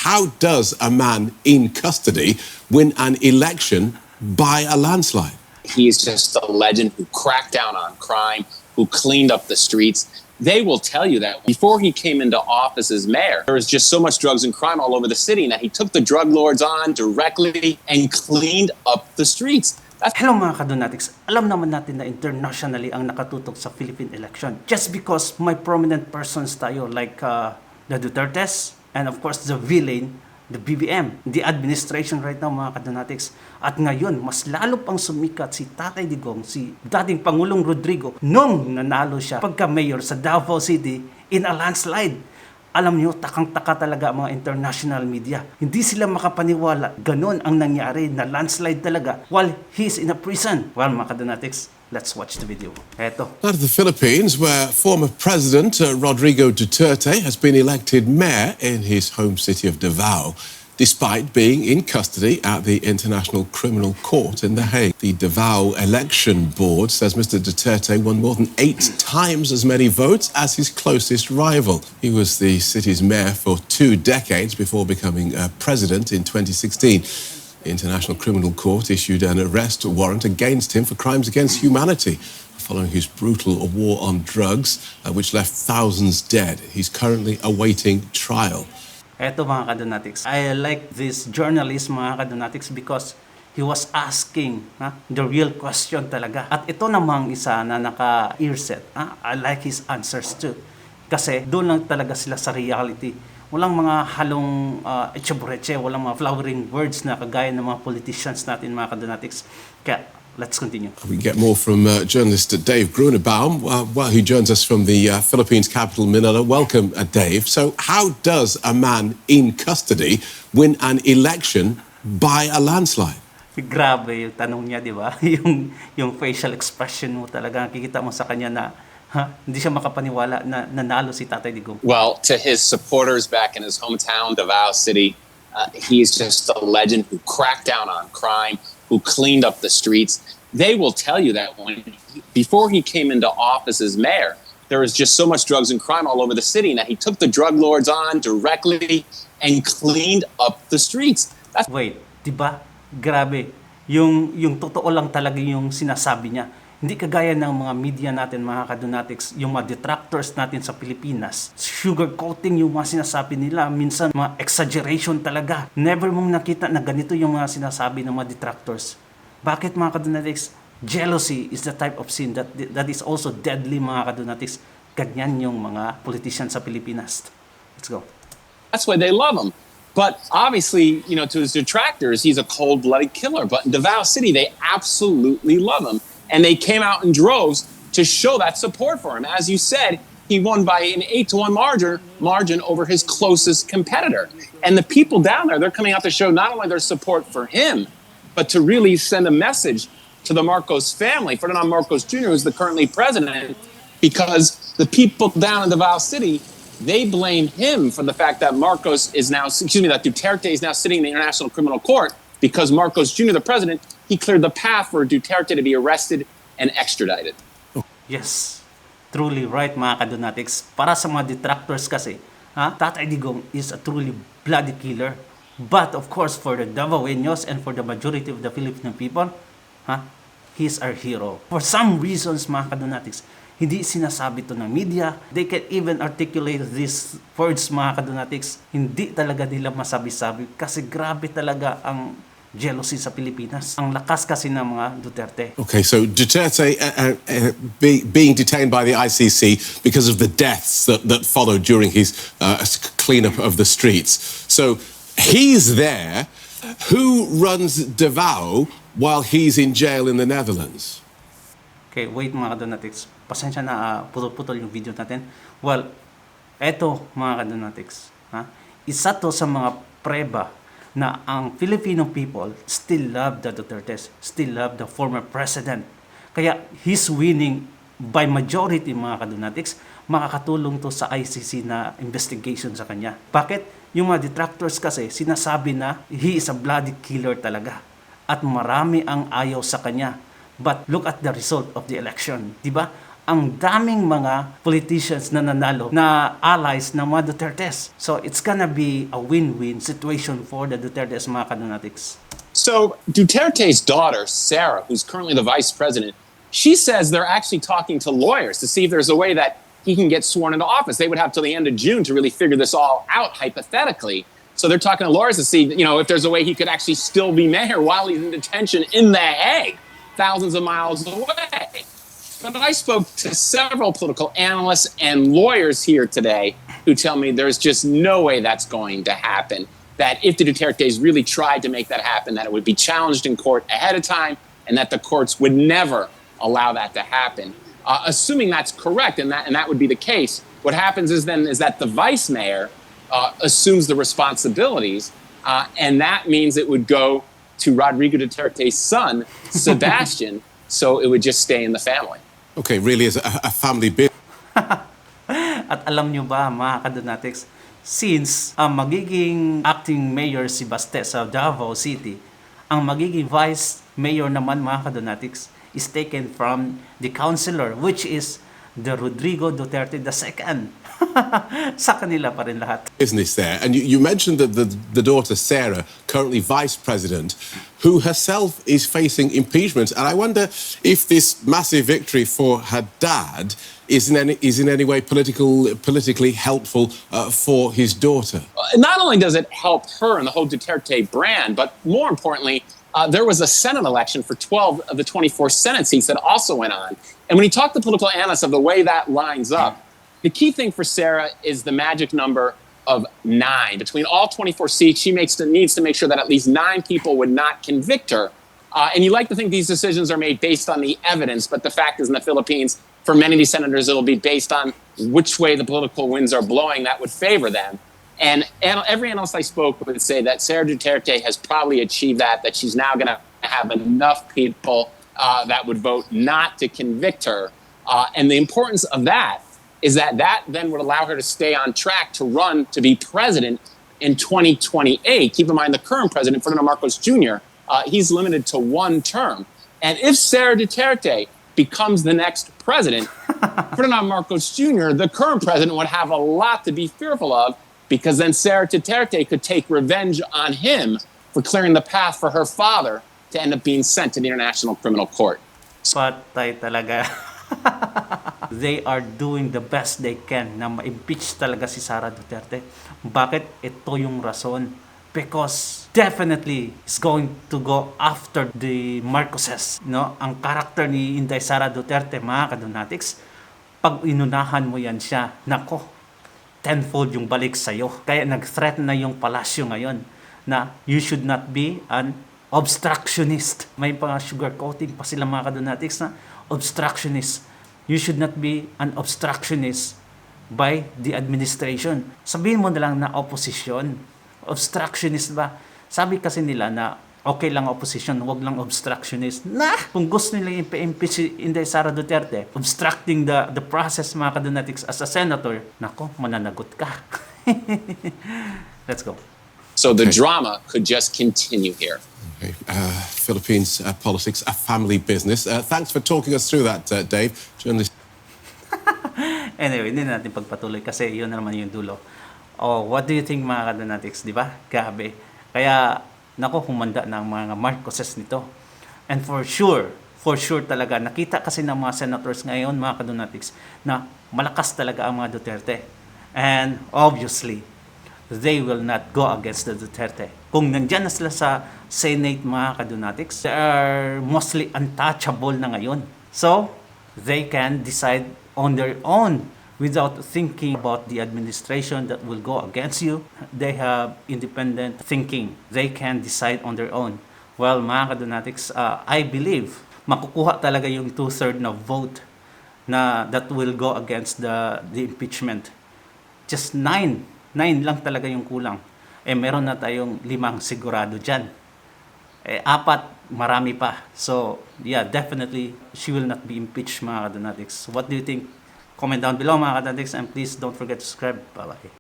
how does a man in custody win an election by a landslide? He's just a legend who cracked down on crime, who cleaned up the streets. They will tell you that before he came into office as mayor, there was just so much drugs and crime all over the city that he took the drug lords on directly and cleaned up the streets. Hello mga kadonatics, alam naman natin na internationally ang nakatutok sa Philippine election. Just because may prominent persons tayo like the Dutertes and of course the villain, the BBM, the administration right now mga kadonatics. At ngayon, mas lalo pang sumikat si Tatay Digong, si dating Pangulong Rodrigo, nung nanalo siya pagka-mayor sa Davao City in a landslide. Alam niyo, takang-taka talaga ang mga international media. Hindi sila makapaniwala. Ganon ang nangyari na landslide talaga while he's in a prison. Well, mga kadonatics, let's watch the video. Eto. Out of the Philippines, where former President Rodrigo Duterte has been elected mayor in his home city of Davao, despite being in custody at the International Criminal Court in The Hague. The Davao Election Board says Mr. Duterte won more than 8 times as many votes as his closest rival. He was the city's mayor for 2 decades before becoming president in 2016. The International Criminal Court issued an arrest warrant against him for crimes against humanity, following his brutal war on drugs, which left thousands dead. He's currently awaiting trial. Eto mga kadonatics, I like this journalist mga kadonatics because he was asking the real question talaga. At ito namang isa na naka-earset, I like his answers too. Kasi doon lang talaga sila sa reality. Walang mga halong etchebureche, walang mga flowering words na kagaya ng mga politicians natin mga kadonatics. Kaya let's continue. We get more from journalist Dave Grunebaum, who joins us from the Philippines capital, Manila. Welcome, Dave. So how does a man in custody win an election by a landslide? Grabe yung tanong niya, di ba? yung facial expression mo talaga, nakikita mo sa kanya na hindi siya makapaniwala na nanalo si Tatay Digong. Well, to his supporters back in his hometown, Davao City, he's just a legend who cracked down on crime, who cleaned up the streets. They will tell you that before he came into office as mayor, there was just so much drugs and crime all over the city that he took the drug lords on directly and cleaned up the streets. Wait, diba? Grabe. Yung totoo lang talaga yung sinasabi niya. Hindi kagaya ng mga media natin, mga kadonatics, yung mga detractors natin sa Pilipinas. Sugarcoating yung mga sinasabi nila. Minsan, mga exaggeration talaga. Never mong nakita na ganito yung mga sinasabi ng mga detractors. Bakit mga kadonatics? Jealousy is the type of sin that is also deadly mga kadonatics. Ganyan yung mga politicians sa Pilipinas. Let's go. That's why they love him. But obviously, to his detractors, he's a cold-blooded killer. But in Davao City, they absolutely love him. And they came out in droves to show that support for him. As you said, he won by an 8-1 margin over his closest competitor. And the people down there, they're coming out to show not only their support for him, but to really send a message to the Marcos family, Ferdinand Marcos Jr., who's the currently president, because the people down in Davao City, they blame him for the fact that that Duterte is now sitting in the International Criminal Court because Marcos Jr., the president, he cleared the path for Duterte to be arrested and extradited. Yes, truly right mga kadonatics. Para sa mga detractors kasi, Tatay Digong is a truly bloody killer. But of course, for the Davaoenos and for the majority of the Filipino people, he's our hero. For some reasons mga kadonatics, hindi sinasabi to ng media. They can even articulate these words mga kadonatics. Hindi talaga nila masabi-sabi kasi grabe talaga ang jealousy sa Pilipinas. Ang lakas kasi ng mga Duterte. Okay, so Duterte being detained by the ICC because of the deaths that followed during his cleanup of the streets. So he's there. Who runs Davao while he's in jail in the Netherlands? Okay, wait mga kadonatics. Pasensya na putol-putol yung video natin. Well, eto mga kadonatics. Isa to sa mga preba na ang Filipino people still love the Dutertes, still love the former president. Kaya he's winning by majority mga kadonatics. Makakatulong to sa ICC na investigation sa kanya. Bakit? Yung mga detractors kasi sinasabi na he is a bloody killer talaga. At marami ang ayaw sa kanya. But look at the result of the election. Diba? ang daming mga politicians na nanalo na allies ng mga Dutertes. So it's gonna be a win-win situation for the Dutertes, mga Kadonatics. So Duterte's daughter, Sarah, who's currently the vice president, she says they're actually talking to lawyers to see if there's a way that he can get sworn into office. They would have till the end of June to really figure this all out, hypothetically. So they're talking to lawyers to see, if there's a way he could actually still be mayor while he's in detention in The Hague, thousands of miles away. But I spoke to several political analysts and lawyers here today who tell me there's just no way that's going to happen. That if the Dutertes really tried to make that happen, that it would be challenged in court ahead of time, and that the courts would never allow that to happen. Assuming that's correct, and that would be the case, what happens is that the vice mayor assumes the responsibilities, and that means it would go to Rodrigo Duterte's son, Sebastian, so it would just stay in the family. Okay, really is a family business. At alam nyo ba, mga Kadonatics, since ang magiging acting mayor si Baste sa Davao City, ang magiging vice mayor naman, mga Kadonatics, is taken from the councilor, which is the Rodrigo Duterte II. Sa kanila pa rin lahat. Business there. And you mentioned that the daughter, Sarah, currently vice president, who herself is facing impeachment. And I wonder if this massive victory for her dad is in any way politically helpful for his daughter. Not only does it help her and the whole Duterte brand, but more importantly, there was a Senate election for 12 of the 24 Senate seats that also went on. And when you talk to political analysts of the way that lines up, the key thing for Sarah is the magic number of 9. Between all 24 seats, she needs to make sure that at least 9 people would not convict her. And you like to think these decisions are made based on the evidence, but the fact is in the Philippines, for many of these senators, it'll be based on which way the political winds are blowing that would favor them. And every analyst I spoke would say that Sarah Duterte has probably achieved that she's now going to have enough people that would vote not to convict her. And the importance of that is that then would allow her to stay on track to run to be president in 2028. Keep in mind the current president, Ferdinand Marcos Jr., he's limited to 1 term. And if Sarah Duterte becomes the next president, Ferdinand Marcos Jr., the current president, would have a lot to be fearful of, because then Sarah Duterte could take revenge on him for clearing the path for her father to end up being sent to the International Criminal Court. Patay talaga. They are doing the best they can na ma-impeach talaga si Sara Duterte. Bakit? Ito yung rason. Because definitely is going to go after the Marcoses. No? Ang karakter ni Inday Sara Duterte, mga Kadonatics, pag inunahan mo yan siya, nako, tenfold yung balik sa'yo. Kaya nag-threaten na yung palasyo ngayon na you should not be an obstructionist. May mga sugarcoating pa sila, mga Kadonatics, na obstructionist. You should not be an obstructionist by the administration. Sabihin mo na lang na opposition. Obstructionist ba? Sabi kasi nila na okay lang opposition, wag lang obstructionist. Kung gusto nila impeach si Inday Sara Duterte, obstructing the process, mga Kadonatics, as a senator, nako, mananagot ka. Let's go. So the drama could just continue here. Okay. Philippines politics, a family business. Thanks for talking us through that, Dave. Journalist. Anyway, hindi natin pagpatuloy kasi yun naman yung dulo. Oh, what do you think, mga Kadonatics, di ba? Grabe. Kaya, nako, humanda na ang mga Marcoses nito. And for sure talaga, nakita kasi ng mga senators ngayon, mga Kadonatics, na malakas talaga ang mga Duterte. And obviously, they will not go against the Duterte. Kung nandyan na sila sa Senate, mga Kadonatics, they are mostly untouchable na ngayon. So, they can decide on their own without thinking about the administration that will go against you. They have independent thinking. They can decide on their own. Well, mga Kadonatics, I believe makukuha talaga yung 2/3 na vote na that will go against the impeachment. Just 9 lang talaga yung kulang. Meron na tayong 5 sigurado dyan. 4, marami pa. So, yeah, definitely, she will not be impeached, mga Kadonatics. What do you think? Comment down below, mga Kadonatics, and please don't forget to subscribe. Bye-bye.